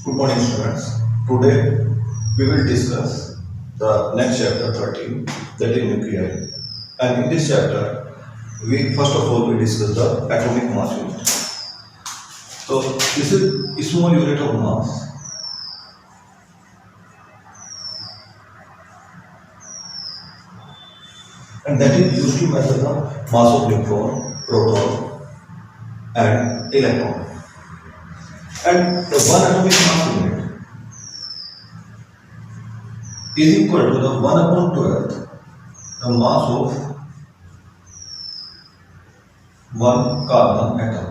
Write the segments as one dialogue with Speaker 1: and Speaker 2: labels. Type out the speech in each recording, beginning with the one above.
Speaker 1: Good morning, students. Today we will discuss the next chapter 13, that is nuclei. And in this chapter, we first of all we discuss the atomic mass unit. So this is a small unit of mass. And that is used to measure the mass of neutron, proton, and electron. And the one atomic mass unit is equal to the 1/12 the mass of one carbon atom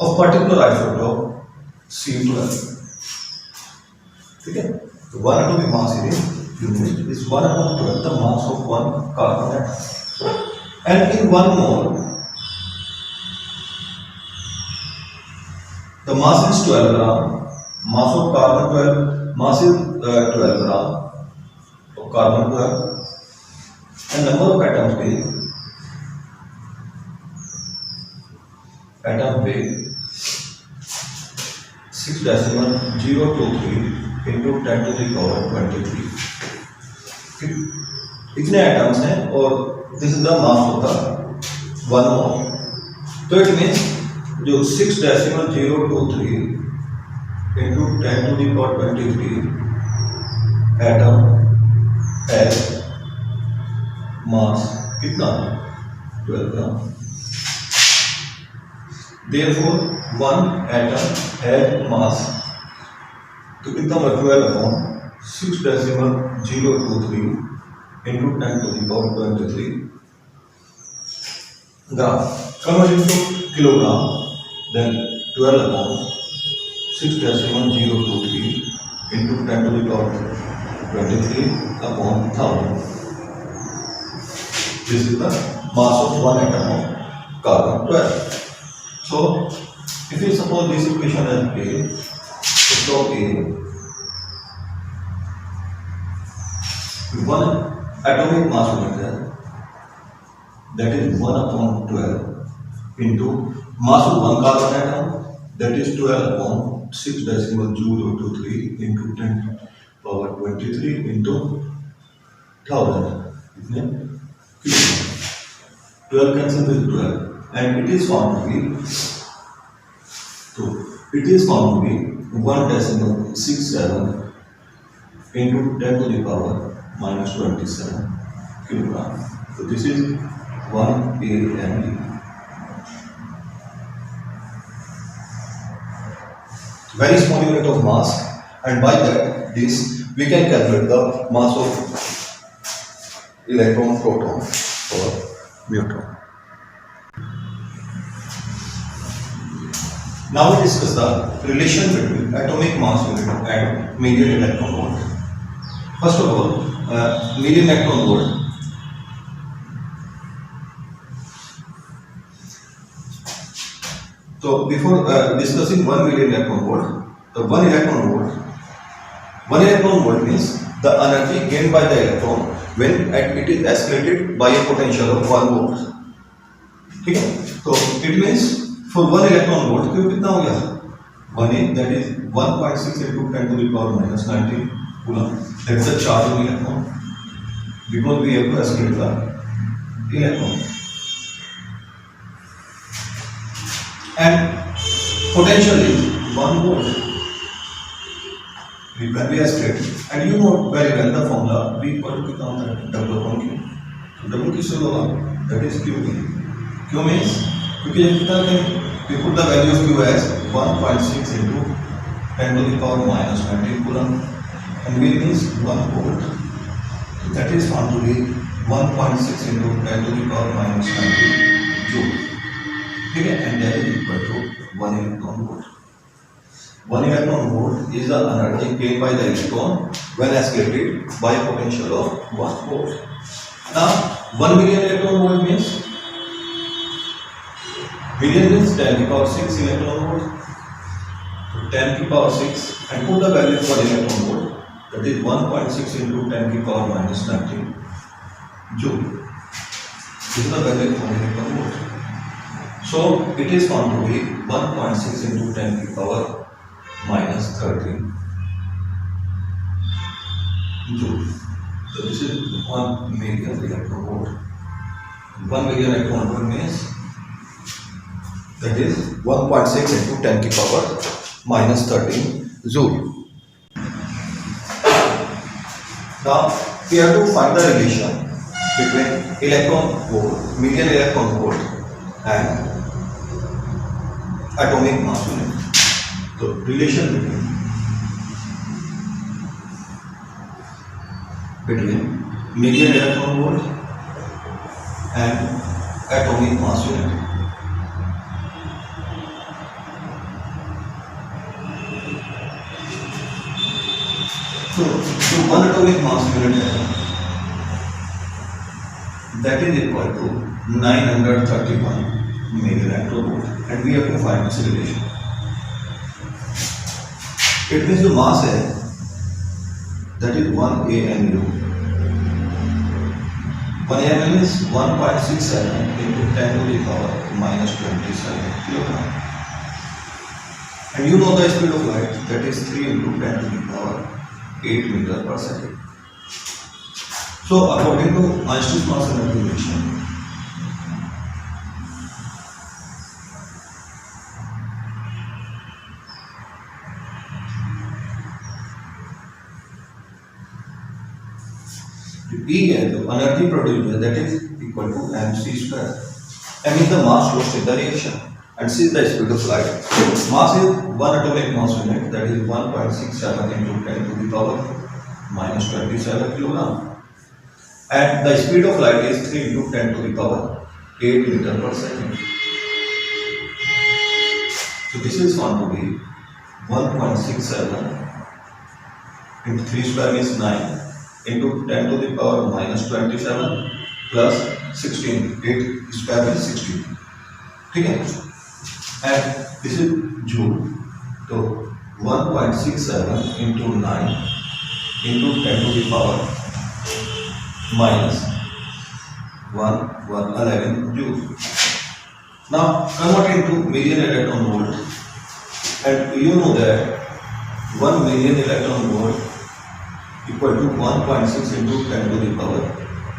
Speaker 1: of particular isotope C12. Okay? So one atomic mass unit is 1/12 the mass of one carbon atom. And in 1 mole, the mass is 12 gram. Mass of carbon 12, mass is 12 gram of carbon 12, and number of atoms is atom weight 6.023 into 10 to the power 23. इतने atoms हैं और this is the mass of the one mole. तो it means जो 6.023 into 10 to the power 23 atom has mass कितना 12 gram. Therefore one atom has mass तो कितना होगा 12 upon 6.023 into 10 to the power 23 gram. Convert into kilogram, then 12 upon 6.023 into 10 to the power 23 upon 1000. This is the mass of one atom of carbon 12. So, if you suppose this equation as A, so A, one atomic mass unit है, that is 1/12 into mass of one carbon atom, that is 12 upon 6.023 into 10 power 23 into 1000. इसमें 12 cancel with 12, and it is found to be 1.67 into 10 to the power minus 27 kilogram. So this is 1 A and E. Very small unit of mass, and by that this we can calculate the mass of electron, proton or neutron. Now we discuss the relation between atomic mass unit and million electron volt. First of all, million electron volt. So before discussing 1 million electron volt, the 1 electron volt means the energy gained by the electron when it is accelerated by a potential of 1 volt. ठीक है? तो it means for 1 electron volt क्यों कितना हो गया? 1 that is 1.6 into 10 to the power minus 19 coulomb. That's the charge of electron because we have to accelerate the electron. And potential is 1 volt. When we are straight, and you know very well the formula V equal to कितना होता है W upon Q. So W किससे होगा? That is Q. Q means क्योंकि ये कितना है? We put the value of Q as 1.6 into 10 to the power minus 19 coulomb, and V means 1 volt. So that is found to be 1.6 into 10 to the power minus 19 joule. ठीक है, and that is equal to 1 electron volt. 1 electron volt is the energy gained by the electron when accelerated by a potential of 1 volt. Now 1 million electron volt means million means 10 to the power 6 electron volt. So 10 to the power 6 and put the value for electron volt, that is 1.6 into 10 to the power minus 19 joule. This is the value for electron volt. So it is found to be 1.6 into 10 to the power minus 13 joule. So this is 1 million electron volt. 1 million electron volt means that is 1.6 into 10 to the power minus 13 joule. Now we have to find the relation between electron volt, million electron volt and atomic mass unit. So relation between million electron volt and atomic mass unit. So one atomic mass unit that is equal to 931 million electron volt, and we have to find this relation. It means the mass है that is 1 AMU. 1 AMU is 1.67 into 10 to the power minus 27 kilogram. And you know the speed of light, that is 3 into 10 to the power 8 meter per second. So according to Einstein's mass energy relation, E है तो energy produced that is equal to mc square. M is the mass lost in the reaction and c is the speed of light. Mass is one atomic mass unit, that is 1.67 into 10 to the power minus 27 kilogram, and the speed of light is 3 into 10 to the power 8 meter per second. So this is found to be 1.67 into 3 square means 9 into 10 to the power minus 27 plus 16, 8 square is 16. ठीक है, and this is joule. तो 1.67 into 9 into 10 to the power minus 11 joule. Now convert into million electron volt, and you know that 1 million electron volt equal to 1.6 into 10 to the power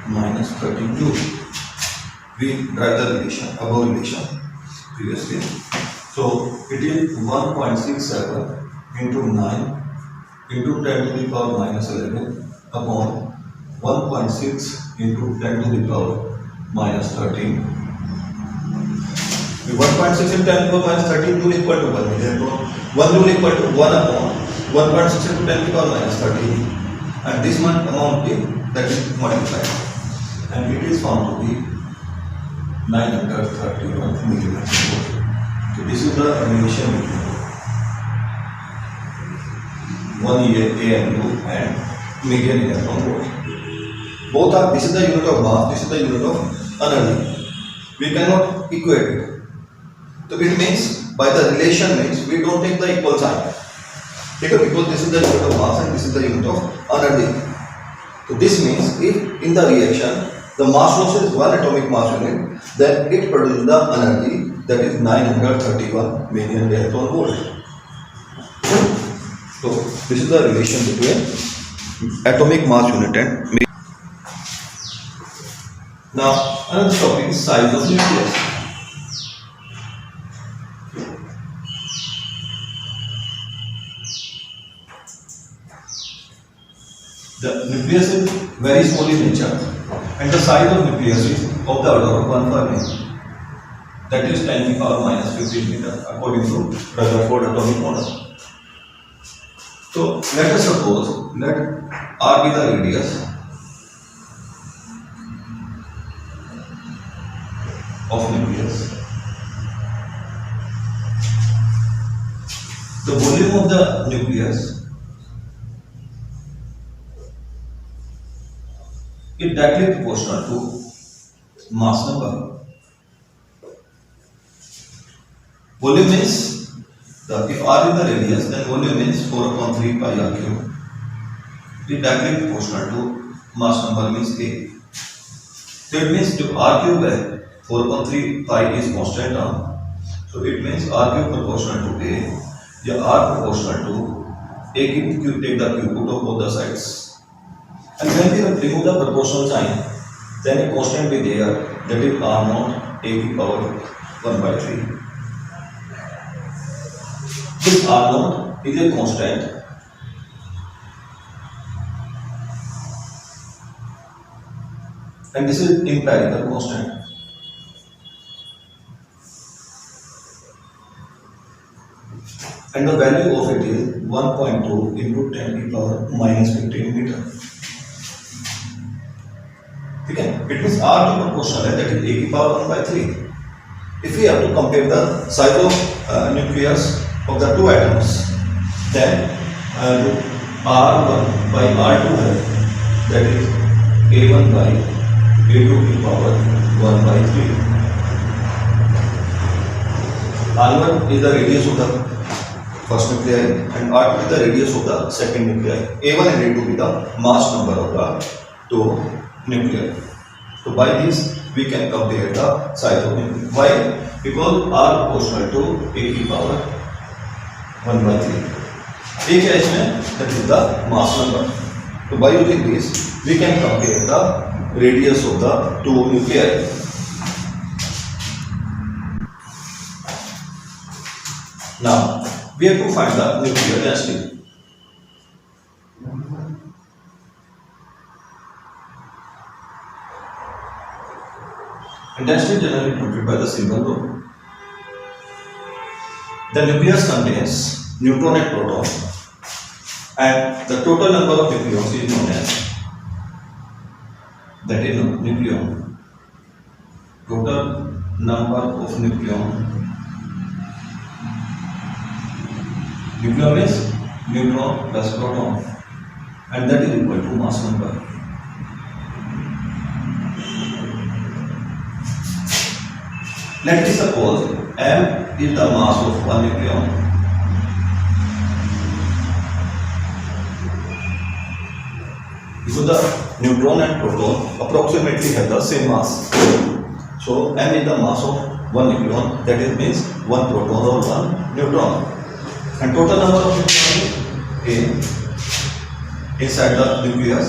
Speaker 1: minus 13 joule. We drive the relation, above relation previously. So it is 1.67 into 9 into 10 to the power minus 11 upon 1.6 into 10 to the power minus 13. 1.6 into 10 to the power minus 13 joule equal to 1 million. 1 joule equal to 1 upon 1.6 into 10 to the power minus 13. And this one amount is that is multiplied, and it is found to be 931 millimeters. So this is the relation between 1 AMU and million electron volt. Both are, this is the unit of mass, this is the unit of energy. We cannot equate it. So it means by the relation means we don't take the equal sign. Because this is the unit of mass and this is the unit of energy. So this means if in the reaction the mass loss is one atomic mass unit, then it produces the energy that is 931 million electron volt. So this is the relation between atomic mass unit and now another topic is size of nucleus. The nucleus is very small in nature, and the size of nucleus is of the order of 1 Fermi, that is 10 to the power minus 15 meter according to Rutherford atomic model. So let us suppose let R be the radius of nucleus. The volume of the nucleus is directly proportional to mass number. Volume means if R is the radius, then volume means 4 upon 3 pi r cube. It is directly proportional to mass number means A. So it means जो R cube है 4/3 pi is constant term. So it means R cube proportional to A. या R proportional to A cube, take the cube root of both the sides. And when we remove the proportional sign, then a constant be there, that is R naught A की power 1/3. This R naught is a constant. And this is empirical constant. And the value of it is 1.2 into 10 to the power minus 15 meter. Okay? It means R to proportional, that is A की power 1/3. If we have to compare the size of nucleus of the two atoms, then R1 by R2 है, that is A1 by A2 की power 1/3. R1 is the radius of the first nuclei and R2 is the radius of the second nuclei. A1 and A2 is the mass number of the two nuclei. So by this we can compare the size of nuclei. Why? Because R proportional to A की power 1/3. A क्या है इसमें? That is the mass number. So by using this we can compare the radius of the two nuclei. Now we have to find the nuclear density. And density generally denoted by the symbol rho. The nucleus contains neutron and proton, and the total number of nucleons is known as, that is nucleon. Total number of nucleon. Nucleon means neutron plus proton, and that is equal to mass number. Let us suppose M is the mass of one nucleon. Because the neutron and proton approximately have the same mass. So M is the mass of one nucleon, that is means one proton or one neutron. And total number of neutrons is inside the nucleus.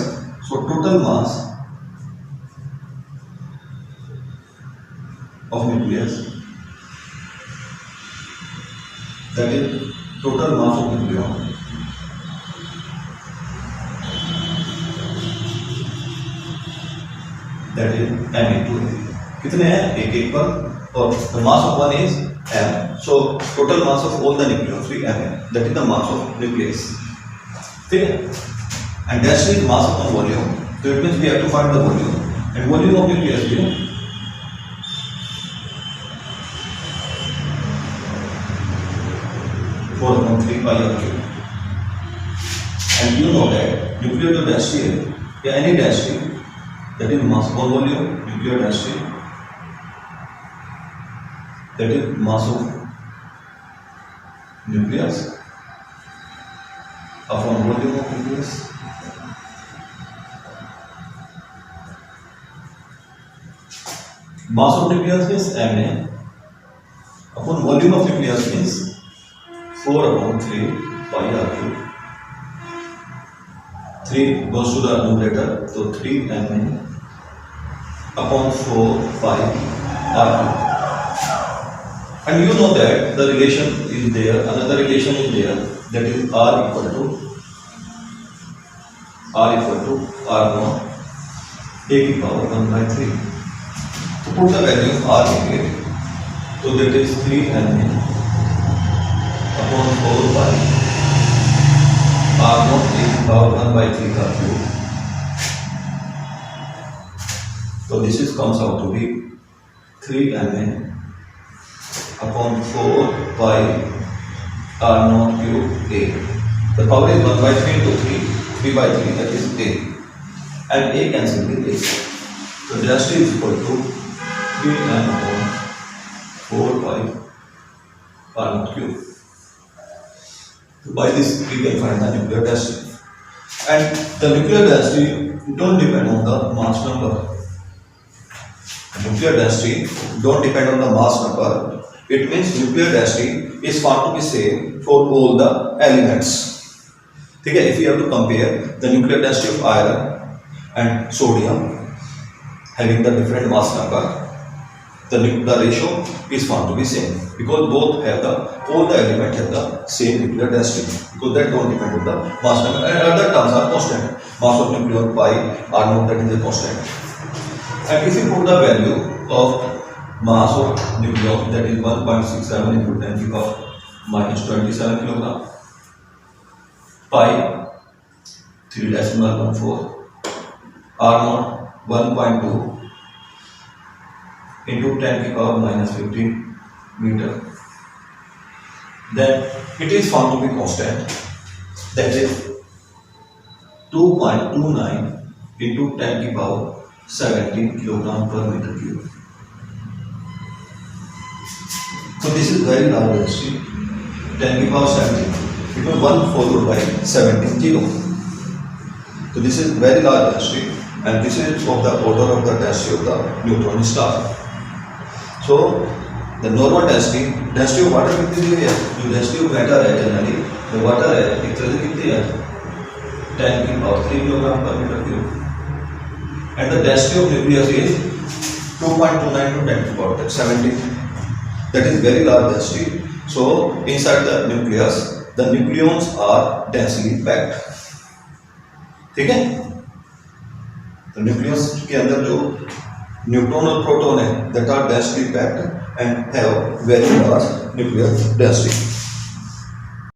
Speaker 1: So total mass of nucleus, that is total mass of nucleon, that is M into A. कितने हैं? एक एक पर, और the mass of one is M. So total mass of all the nucleons we M, that is the mass of nucleus. ठीक है? And density is mass upon volume. So it means we have to find the volume. And volume of nucleus is 4/3 pi r cube. And you know that nuclear density है, या any density, that is mass upon volume, nuclear density, that is mass of nucleus upon volume of nucleus. Mass of nucleus means Ma upon volume of nucleus means 4/3 pi r cube. 3 goes to the numerator, so 3 Ma upon 4 pi r cube. And you know that the relation is there, another relation is there, that is R equal to R naught A की power 1/3. So put the value of R in it. So that is 3 Ma upon 4 pi R naught A की power 1/3 का cube. So this is comes out to be 3 Ma upon 4 pi R naught cube A. The power is 1/3 into 3, 3/3, that is A. And A cancel with A. So density is equal to 3 M upon 4 pi R naught cube. So by this we can find the nuclear density. And the nuclear density don't depend on the mass number. nuclear density don't depend on the mass number. It means nuclear density is found to be same for all the elements. ठीक है, if you have to compare the nuclear density of iron and sodium having the different mass number, the ratio is found to be same because both have the all the elements have the same nuclear density because that don't depend on the mass number and other terms are constant. Mass of nucleon pi r naught, that is a constant. And if you put the value of mass of nucleon, that is 1.67 into 10 to the power minus 27 kilogram, pi 3.14, r naught 1.2 into 10 to the power minus 15 meter, then it is found to be constant, that is 2.29 into 10 to the power 17 kilogram per meter cube. So this is very large density, 10 to the power 17, it was 1 followed by 17 kilo. So this is very large density and this is of the order of the density of the neutron star. So the normal density of water कितनी दी है? जो density of matter है generally, the water है एक तरह से कितनी है? 10 to the power 3 kilogram per meter cube. And the density of nucleus is 2.29 to 10 to the power 17. That is very large density. So inside the nucleus, the nucleons are densely packed. ठीक है? तो nucleus के अंदर जो neutron और proton है, that are densely packed and have very large nuclear density.